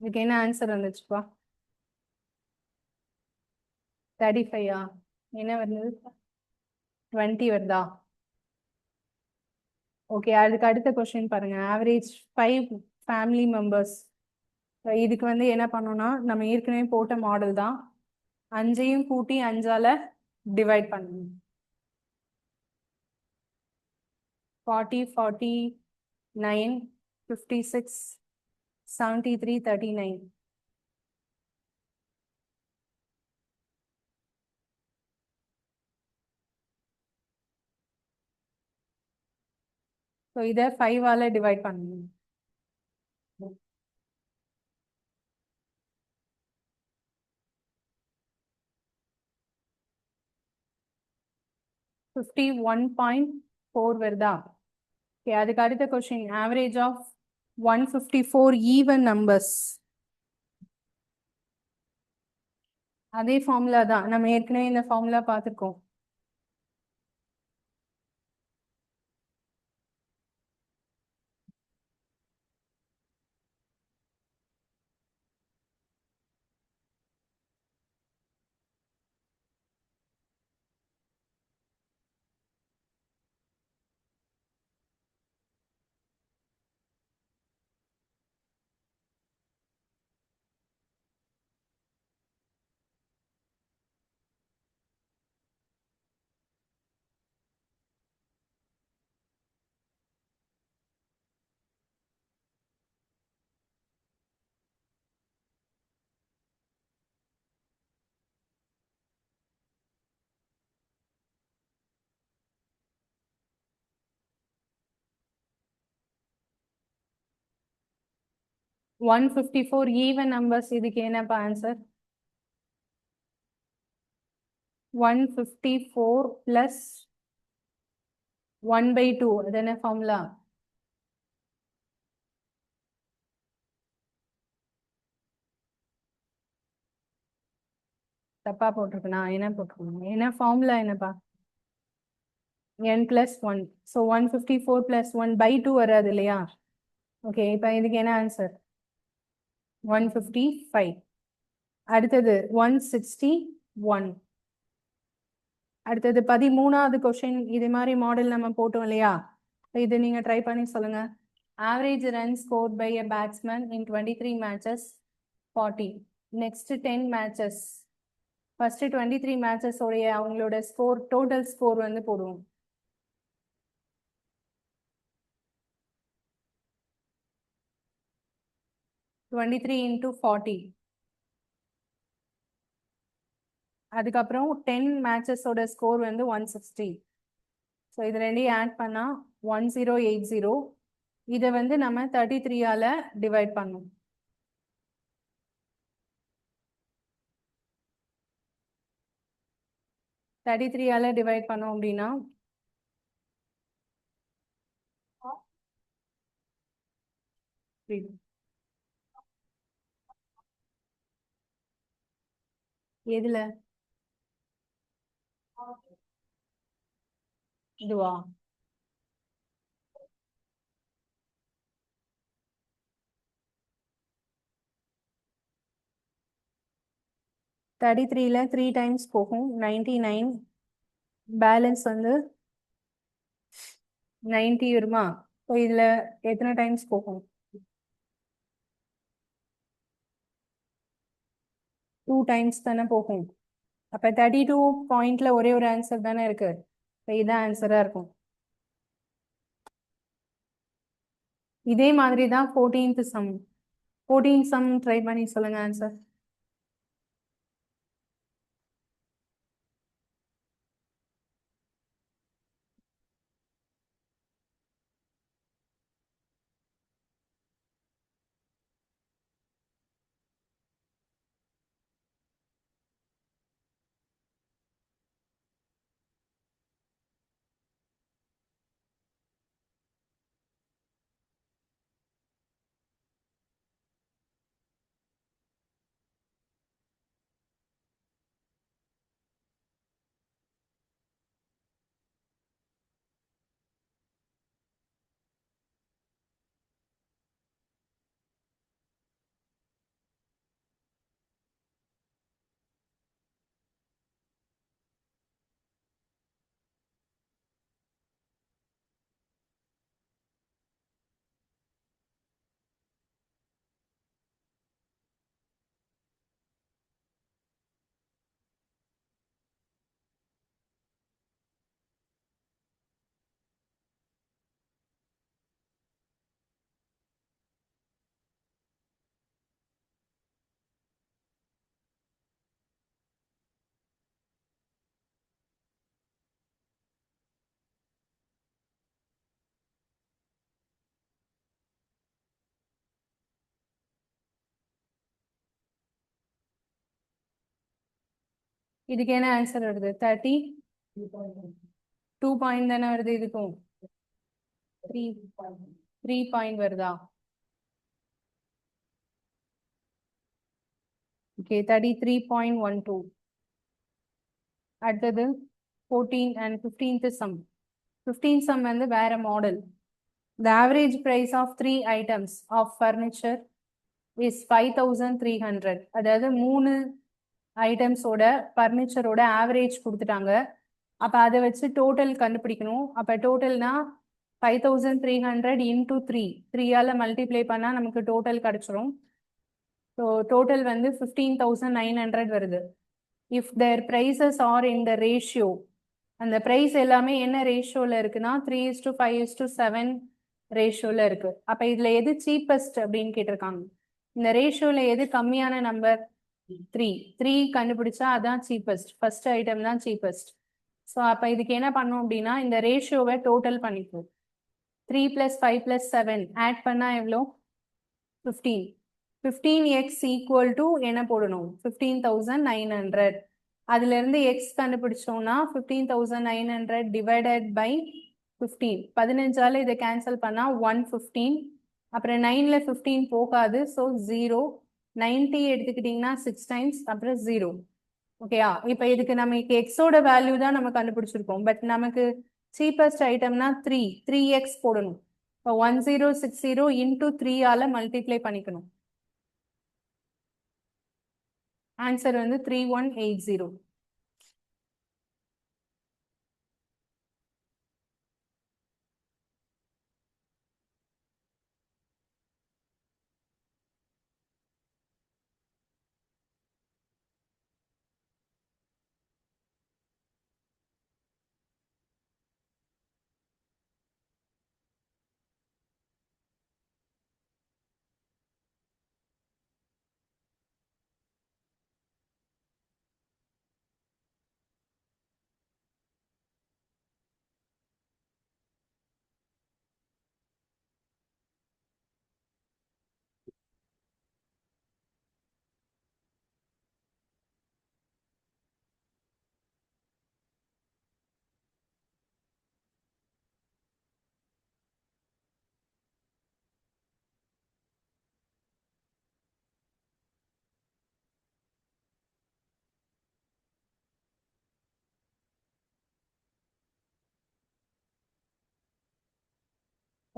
S1: இதுக்கு என்ன ஆன்சர் வந்துச்சுப்பா? 35ஆ? என்ன வருது? 20 வருதா? ஓகே, அதுக்கு அடுத்த கொஸ்டின் பாருங்க. Average 5 family members. இதுக்கு வந்து என்ன பண்ணோம்னா, நம்ம ஏற்கனவே போட்ட மாடல் தான். 5ஐயும் கூட்டி 5ஆல டிவைட் பண்ணணும். 40, 49, 56, 73, 39. ஸோ இதை 5ஆல டிவைட் பண்ணணும். 51.4 வருதா? ஓகே, அதுக்கு அடுத்த question. Average of 154 even numbers. அதே ஃபார்முலா தான், நம்ம ஏற்கனவே இந்த ஃபார்முலா பார்த்துருக்கோம். One fifty four even numbers. இதுக்கு என்னப்பா ஆன்சர்? 154 பிளஸ் 1/2. அது என்ன ஃபார்முலா? தப்பா போட்டிருக்கேனா? என்ன போட்டிருக்கணும்? என்ன ஃபார்முலா என்னப்பா? n+1. ஸோ 154 பிளஸ் 1/2 வராது இல்லையா? ஓகே, இப்போ இதுக்கு என்ன ஆன்சர்? 155. அடுத்தது 161. அடுத்தது 13வது கொஸ்டின். இது மாதிரி மாடல் நம்ம போட்டோம் இல்லையா? இது நீங்க ட்ரை பண்ணி சொல்லுங்க. Average run score by a batsman in 23 matches 40. Next 10 matches. First 23 matches உடைய அவங்களோட ஸ்கோர், டோட்டல் ஸ்கோர் வந்து போடுவோம். Twenty three into 40. அதுக்கப்புறம் 10 மேட்சஸோட ஸ்கோர் வந்து 160. ஸோ இது ரெண்டையும் ஆட் பண்ணா 1080. இதை வந்து நம்ம 33ஆல டிவைட் பண்ணோம். 33ஆல டிவைட் பண்ணோம் அப்படின்னா எதுல? இதுவா? 33ல 3 டைம்ஸ் போகும், 99. பேலன்ஸ் வந்து 90 வருமா? ஸோ இதுல எத்தனை டைம்ஸ் போகும்? 2 டைம்ஸ் தானே போகும். அப்ப 32 பாயிண்ட்ல ஒரே ஒரு ஆன்சர் தானே இருக்கு. இதான் ஆன்சரா இருக்கும். இதே மாதிரி தான் 14th some. 14th some try பண்ணி சொல்லுங்க ஆன்சர். இதுக்கு என்ன ஆன்சர் வருது? 30 2 பாயிண்ட் தானே வருது. இதுக்கும் 3 பாயிண்ட் வருதா? ஓகே, 33.12. அடுத்தது 14 and 15th sum. 15th sum வந்து வேற model. The average price of 3 items of furniture is 5300. அதாவது 3 ஐட்டம்ஸோட ஃபர்னிச்சரோட ஆவரேஜ் கொடுத்துட்டாங்க. அப்போ அதை வச்சு டோட்டல் கண்டுபிடிக்கணும். அப்போ டோட்டல்னா 5300 இன்டூ 3ஆல் மல்டிப்ளை பண்ணால் நமக்கு டோட்டல் கிடச்சிரும். ஸோ டோட்டல் வந்து 15900 வருது. If there prices are in the ratio, அந்த ப்ரைஸ் எல்லாமே என்ன ரேஷியோவில் இருக்குன்னா 3:5:7 ரேஷியோவில் இருக்கு. அப்போ இதில் எது சீப்பஸ்ட் அப்படின்னு கேட்டிருக்காங்க. இந்த ரேஷியோவில் எது கம்மியான நம்பர்? 3 கண்டுபிடிச்சா அதான் சீப்பஸ்ட். ஃபர்ஸ்ட் ஐட்டம் தான் சீப்பஸ்ட். ஸோ அப்போ இதுக்கு என்ன பண்ணோம் அப்படின்னா இந்த ரேஷியோவை டோட்டல் பண்ணிப்போம். 3 + 5 + 7 ஆட் பண்ணால் எவ்வளோ? 15. 15x ஈக்குவல் டு என்ன போடணும்? 15900. அதுலேருந்து எக்ஸ் கண்டுபிடிச்சோம்னா 15900 டிவைடட் பை 15. 15ஆல் இதை கேன்சல் பண்ணால் 115. அப்புறம் 9ல் 15 போகாது, ஸோ 0. 90 எடுத்துக்கிட்டிங்கன்னா 6 டைம்ஸ், அப்புறம் 0. ஓகேயா? இப்போ இதுக்கு நமக்கு எக்ஸோட வேல்யூ தான் நம்ம கண்டுபிடிச்சிருக்கோம். பட் நமக்கு சீப்பஸ்ட் ஐட்டம்னா 3x போடணும். இப்போ 1060 இன்டூ 3ஆல் மல்டிப்ளை பண்ணிக்கணும். ஆன்சர் வந்து 3180.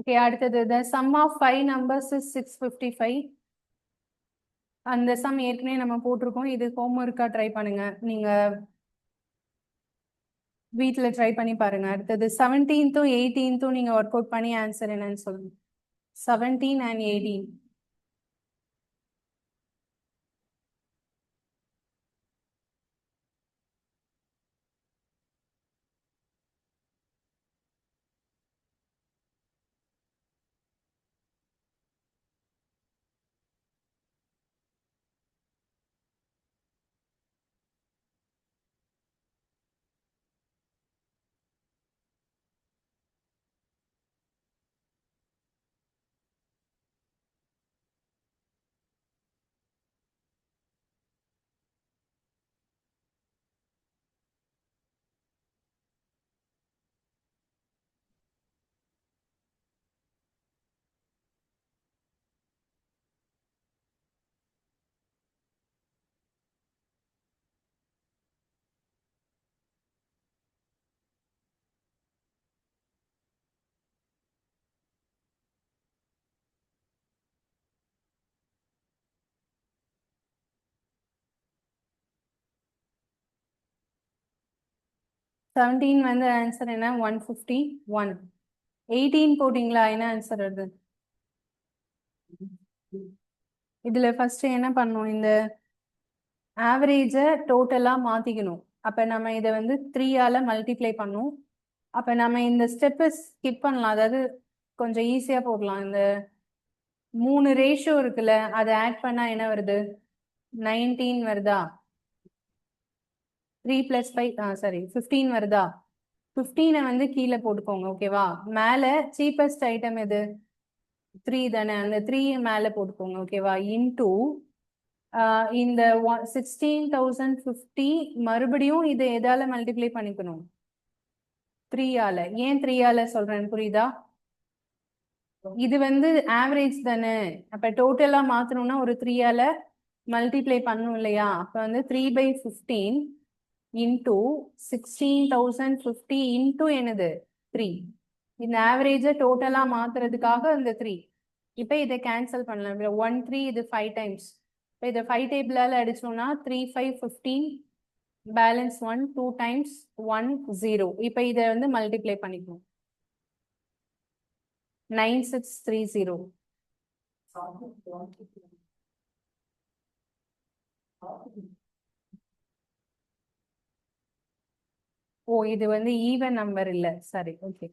S1: ஓகே, அடுத்தது the sum of 5 numbers is 655. அந்த சம் ஏற்கனவே நம்ம போட்டிருக்கோம். இது ஹோம்ஒர்க்காக ட்ரை பண்ணுங்க. நீங்க வீட்டில் ட்ரை பண்ணி பாருங்க. அடுத்தது 17th 18th நீங்க ஒர்க் அவுட் பண்ணி ஆன்சர் என்னன்னு சொல்லுங்க. 17 and 18. செவன்டீன் வந்து ஆன்சர் என்ன? 151. 18 போட்டிங்களா? என்ன ஆன்சர் வருது? இதுல ஃபர்ஸ்ட் என்ன பண்ணணும்? இந்த ஆவரேஜை டோட்டலாக மாற்றிக்கணும். அப்போ நம்ம இதை வந்து 3ஆல் மல்டிப்ளை பண்ணணும். அப்போ நம்ம இந்த ஸ்டெப்பை ஸ்கிப் பண்ணலாம். அதாவது கொஞ்சம் ஈஸியாக போடலாம். இந்த 3 ரேஷியோ இருக்குல்ல, அதை ஆட் பண்ணால் என்ன வருது? 19 வருதா? 3 + 5 சாரி 15 வருதா? 15 வந்து கீழே போட்டுக்கோங்க. ஓகேவா? மேலே சீப்பஸ்ட் ஐட்டம் எது? 3 தானே, அந்த 3 மேலே போட்டுக்கோங்க. ஓகேவா? இன்டூ இந்த 16,050 மறுபடியும் இதை எதால மல்டிப்ளை பண்ணிக்கணும்? 3ஆல. ஏன் 3ஆல சொல்றேன் புரியுதா? இது வந்து ஆவரேஜ் தானே, அப்ப டோட்டலா மாத்தணும்னா ஒரு 3ஆல மல்டிப்ளை பண்ணும் இல்லையா? அப்ப வந்து 3/15 இன்டூ 16,050 இன்டூ என்னது 3. இந்த ஆவரேஜை டோட்டலா மாத்துறதுக்காக இந்த 3. இப்ப இதை கேன்சல் பண்ணலாம். 1 3 இது 5 டைம்ஸ். இப்போ இதை 5 டேபிளால அடிச்சோம்னா 3 5 15 பேலன்ஸ் 1 2 டைம்ஸ் 1 0. இப்போ இதை வந்து மல்டிப்ளை பண்ணிக்கணும். 9630. ஓ இது வந்து ஈவன் நம்பர் இல்ல, சரி ஓகே.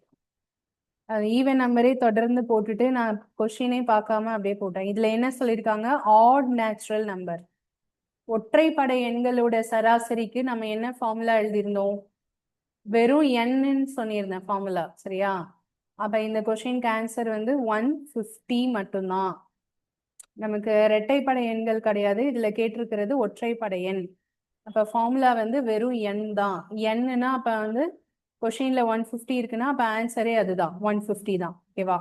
S1: அது ஈவன் நம்பரே தொடர்ந்து போட்டுட்டு நான் கொஸ்டினே பார்க்காம அப்படியே போட்டேன். இதுல என்ன சொல்லியிருக்காங்க? Add natural number. ஒற்றைப்படை எண்களோட சராசரிக்கு நம்ம என்ன ஃபார்முலா எழுதியிருந்தோம்? வெறும் ன்னு சொல்லியிருந்தேன் ஃபார்முலா, சரியா? அப்ப இந்த கொஸ்டினுக்கு ஆன்சர் வந்து 150 மட்டும்தான். நமக்கு இரட்டைப்படை எண்கள் கிடையாது, இதுல கேட்டிருக்கிறது ஒற்றைப்படை எண். அப்ப ஃபார்முலா வந்து வெறும் n தான். ன்னா அப்ப வந்து கொஸ்டின்ல 150 இருக்குன்னா அப்ப ஆன்சரே அதுதான் 150 தான். ஓகேவா?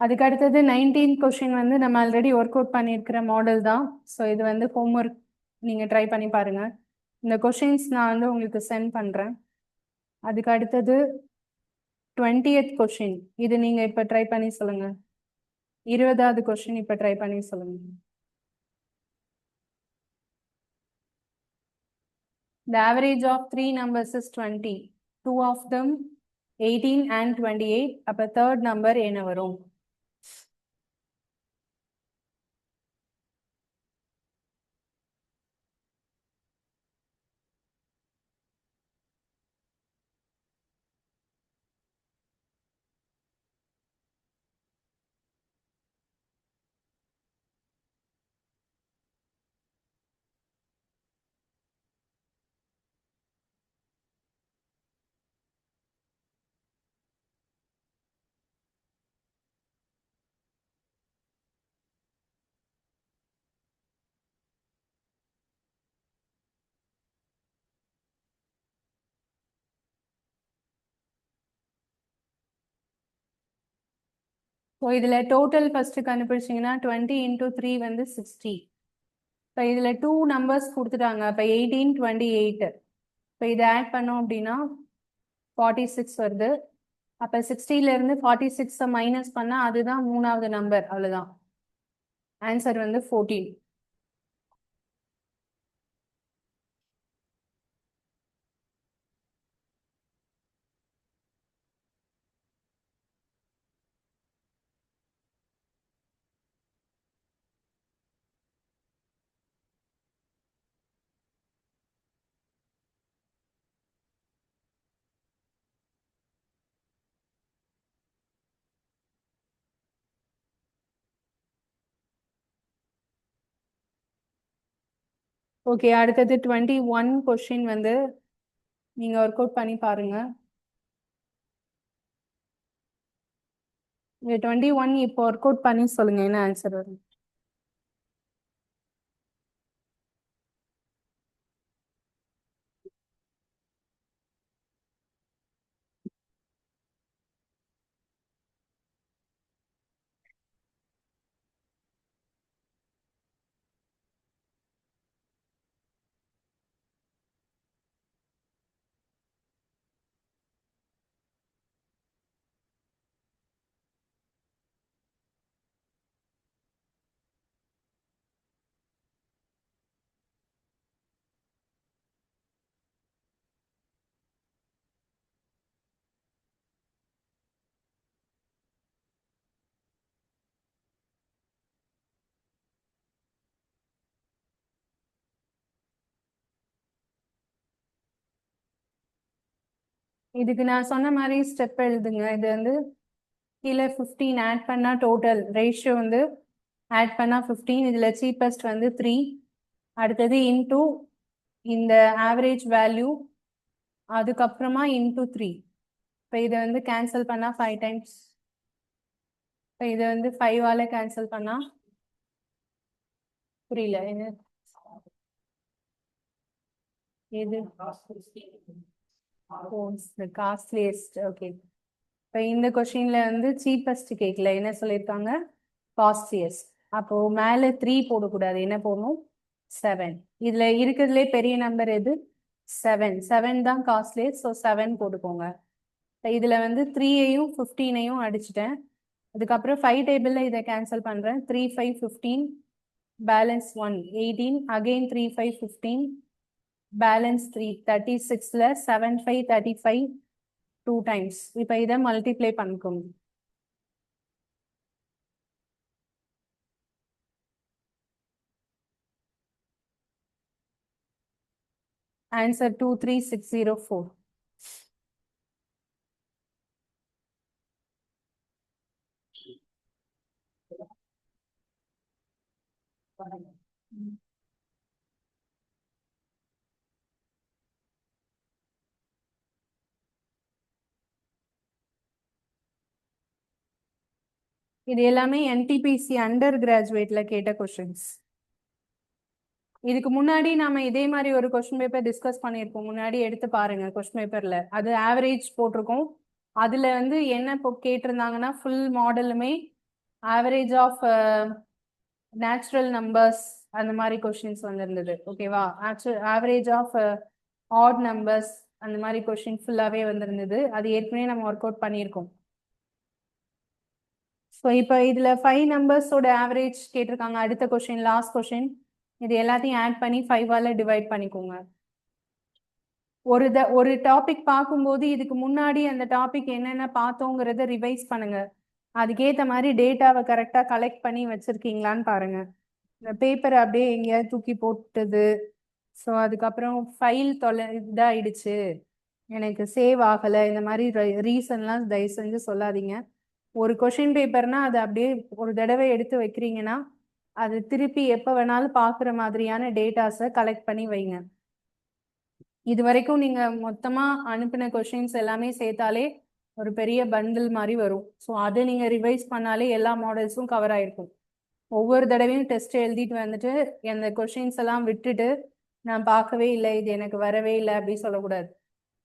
S1: அதுக்கு அடுத்தது 19th கொஸ்டின் வந்து நம்ம ஆல்ரெடி ஒர்க் அவுட் பண்ணியிருக்கிற மாடல் தான். ஸோ இது வந்து ஹோம்ஒர்க் நீங்க ட்ரை பண்ணி பாருங்க. இந்த கொஸ்டின்ஸ் நான் வந்து உங்களுக்கு சென்ட் பண்றேன். அதுக்கு அடுத்தது 20th கொஸ்டின், இது நீங்க இப்ப ட்ரை பண்ணி சொல்லுங்க. 20வது கொஸ்டின் இப்ப ட்ரை பண்ணி சொல்லுங்க. The average of three numbers is 20. Two of them 18 and 28. அப்ப third number என்ன வரும்? ஸோ இதுல டோட்டல் ஃபர்ஸ்ட் கண்டுபிடிச்சிங்கன்னா 20 into 3 வந்து 60. இப்போ இதுல டூ நம்பர்ஸ் கொடுத்துட்டாங்க. அப்போ 18 28. இப்போ இதை ஆட் பண்ணோம் அப்படின்னா 46 வருது. அப்போ 60ல இருந்து 46 மைனஸ் பண்ணா அதுதான் மூணாவது நம்பர், அவ்வளவுதான். ஆன்சர் வந்து 14. ஓகே, அடுத்தது 21 கொஸ்டின் வந்து நீங்க ஒர்க் அவுட் பண்ணி பாருங்க. இந்த 21 இப்போ ஒர்க் அவுட் பண்ணி சொல்லுங்க என்ன ஆன்சர் வரும். இதுக்கு நான் சொன்ன மாதிரி ஸ்டெப் எழுதுங்க. இது வந்து கீழே 15 ஆட் பண்ணா டோட்டல் ரேஷியோ வந்து ஆட் பண்ணா 15. இதுல சீப்பஸ்ட் வந்து 3. அடுத்தது இன்டூ இந்த ஆவரேஜ் வேல்யூ, அதுக்கப்புறமா இன்டூ 3. இப்போ இதை வந்து கேன்சல் பண்ணா 5 டைம்ஸ். இப்போ இதை வந்து 5ஆல கேன்சல் பண்ணா புரியல என்ன எது காஸ்ட்லியஸ்ட். ஓகே. இப்போ இந்த கொஷின்ல வந்து சீப்பஸ்ட் கேட்கல, என்ன சொல்லியிருக்காங்க, காஸ்ட்லியஸ்ட். அப்போ மேலே 3 போடக்கூடாது, என்ன போடணும், 7. இதுல இருக்கிறதுலே பெரிய நம்பர் எது, 7. 7 தான் காஸ்ட்லியஸ்ட், ஸோ 7 போட்டுக்கோங்க. இதுல வந்து 3ஐயும் 15ஐயும் அடிச்சிட்டேன். அதுக்கப்புறம் 5 டேபிள்ல இதை கேன்சல் பண்றேன். 3 5 15, பேலன்ஸ் 1 18, அகெயின் 3 5 15, பேலன்ஸ் 3 36ல 7 5 35 2 டைம்ஸ். இப்போ இதை மல்டிப்ளை பண்ணிக்கோங்க. ஆன்சர் 23604. இது எல்லாமே என்டிபிசி அண்டர் கிராஜுவேட்ல கேட்ட கொஸ்டின்ஸ். இதுக்கு முன்னாடி நாம இதே மாதிரி ஒரு கொஸ்டின் பேப்பர் டிஸ்கஸ் பண்ணியிருப்போம், முன்னாடி எடுத்து பாருங்க. கொஸ்டின் பேப்பர்ல அது ஆவரேஜ் போட்டிருக்கோம். அதுல வந்து என்ன கேட்டிருந்தாங்கன்னா ஃபுல் மாடலுமே ஆவரேஜ் ஆஃப் நேச்சுரல் நம்பர்ஸ் அந்த மாதிரி கொஸ்டின்ஸ் வந்திருந்தது. ஓகேவா, ஆவரேஜ் ஆஃப் ஆட் நம்பர்ஸ் அந்த மாதிரி கொஸ்டின் ஃபுல்லாவே வந்திருந்தது. அது ஏற்கனவே நம்ம ஒர்க் அவுட் பண்ணியிருக்கோம். ஸோ இப்போ இதில் 5 நம்பர்ஸோட ஆவரேஜ் கேட்டிருக்காங்க. அடுத்த கொஷின், லாஸ்ட் கொஷின். இது எல்லாத்தையும் ஆட் பண்ணி 5ஆல டிவைட் பண்ணிக்கோங்க. ஒரு டாபிக் பார்க்கும்போது இதுக்கு முன்னாடி அந்த டாபிக் என்னென்ன பார்த்தோங்கிறத ரிவைஸ் பண்ணுங்க. அதுக்கேற்ற மாதிரி டேட்டாவை கரெக்டாக கலெக்ட் பண்ணி வச்சிருக்கீங்களான்னு பாருங்க. இந்த பேப்பரை அப்படியே எங்கேயாவது தூக்கி போட்டது, ஸோ அதுக்கப்புறம் ஃபைல் இதாயிடுச்சு, எனக்கு சேவ் ஆகலை, இந்த மாதிரி ரீசன்லாம் தயவு செஞ்சு சொல்லாதீங்க. ஒரு கொஷின் பேப்பர்னா அது அப்படியே ஒரு தடவை எடுத்து வைக்கிறீங்கன்னா அது திருப்பி எப்போ வேணாலும் பார்க்குற மாதிரியான டேட்டாஸை கலெக்ட் பண்ணி வைங்க. இது வரைக்கும் நீங்க மொத்தமா அனுப்பின கொஷின்ஸ் எல்லாமே சேர்த்தாலே ஒரு பெரிய பண்டில் மாதிரி வரும். ஸோ அதை நீங்க ரிவைஸ் பண்ணாலே எல்லா மாடல்ஸும் கவர் ஆயிருக்கும். ஒவ்வொரு தடவையும் டெஸ்ட் எழுதிட்டு வந்துட்டு அந்த கொஷின்ஸ் எல்லாம் விட்டுட்டு நான் பார்க்கவே இல்லை, இது எனக்கு வரவே இல்லை அப்படி சொல்லக்கூடாது.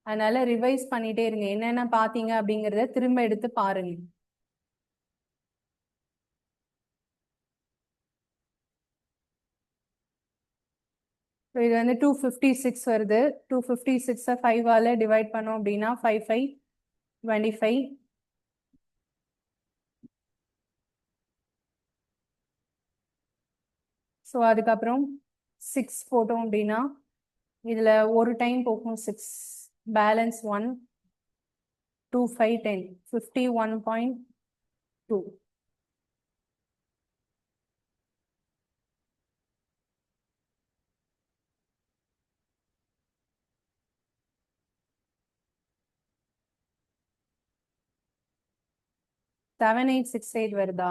S1: அதனால ரிவைஸ் பண்ணிட்டே இருங்க. என்னென்ன பார்த்தீங்க அப்படிங்கிறத திரும்ப எடுத்து பாருங்க. இது வந்து 256 வருது. 256 5ஆல டிவைட் பண்ணோம் அப்படின்னா 5 5 25. ஸோ அதுக்கப்புறம் 6 போட்டோம் அப்படின்னா இதுல ஒரு டைம் போகும் 6, balance 1 2 5 10 51.2. Seven eight six eight வருதா?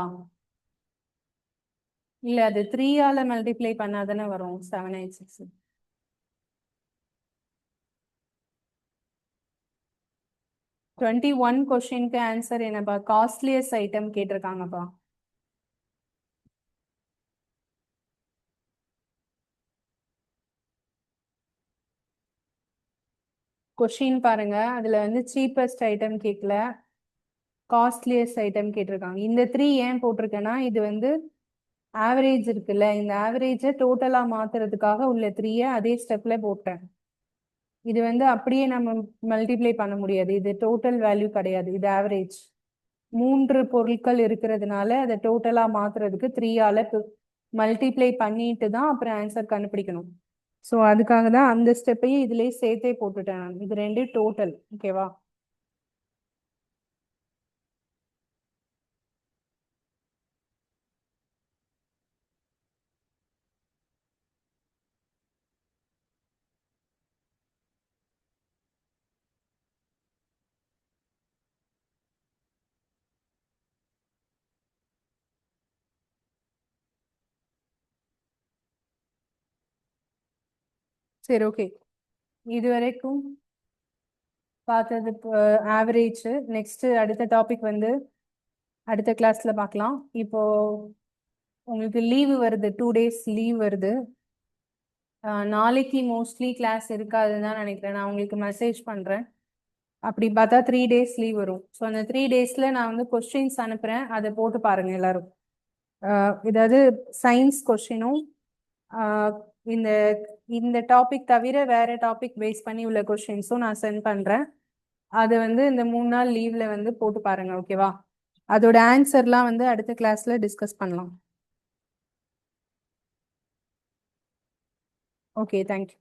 S1: இல்ல, அது 3ஆல மல்டிப்ளை பண்ணாதானே வரும் 786. 21 கொஸ்டினுக்கு ஆன்சர் என்னப்பா, காஸ்ட்லியஸ்ட் ஐட்டம் கேட்டிருக்காங்கப்பா. கொஷின் பாருங்க, அதுல வந்து சீப்பஸ்ட் ஐட்டம் கேட்கல, காஸ்ட்லியஸ்ட் ஐட்டம் கேட்டிருக்காங்க. இந்த 3 ஏன் போட்டிருக்கேன்னா இது வந்து ஆவரேஜ் இருக்குல்ல, இந்த ஆவரேஜை டோட்டலா மாத்துறதுக்காக உள்ள 3 அதே ஸ்டெப்ல போட்டேன். இது வந்து அப்படியே நம்ம மல்டிப்ளை பண்ண முடியாது, இது டோட்டல் வேல்யூ கிடையாது, இது ஆவரேஜ். 3 பொருட்கள் இருக்கிறதுனால அதை டோட்டலா மாத்துறதுக்கு 3ஆல மல்டிப்ளை பண்ணிட்டு தான் அப்புறம் ஆன்சர் கண்டுபிடிக்கணும். ஸோ அதுக்காக தான் அந்த ஸ்டெப்பையும் இதுலயே சேர்த்தே போட்டுட்டேன் நான். இது ரெண்டு டோட்டல். ஓகேவா? சரி, ஓகே. இது வரைக்கும் பார்த்தது ஆவரேஜ். நெக்ஸ்ட் அடுத்த டாபிக் வந்து அடுத்த கிளாஸ்ல பார்க்கலாம். இப்போ உங்களுக்கு லீவு வருது, 2 days லீவ் வருது. நாளைக்கு மோஸ்ட்லி கிளாஸ் இருக்காதுன்னு தான் நினைக்கிறேன். நான் உங்களுக்கு மெசேஜ் பண்றேன். அப்படி பார்த்தா 3 days லீவ் வரும். ஸோ அந்த 3 daysல நான் வந்து கொஸ்டின்ஸ் அனுப்புறேன், அதை போட்டு பாருங்க எல்லாரும். ஏதாவது சயின்ஸ் கொஸ்டினும் இந்த இந்த டாபிக் தவிர வேற டாபிக் பேஸ் பண்ணி உள்ள கொஸ்டின்ஸும் நான் சென்ட் பண்றேன். அது வந்து இந்த 3 நாள் லீவ்ல வந்து போட்டு பாருங்க, ஓகேவா? அதோட ஆன்சர்லாம் வந்து அடுத்த கிளாஸ்ல டிஸ்கஸ் பண்ணலாம். Okay, thank you.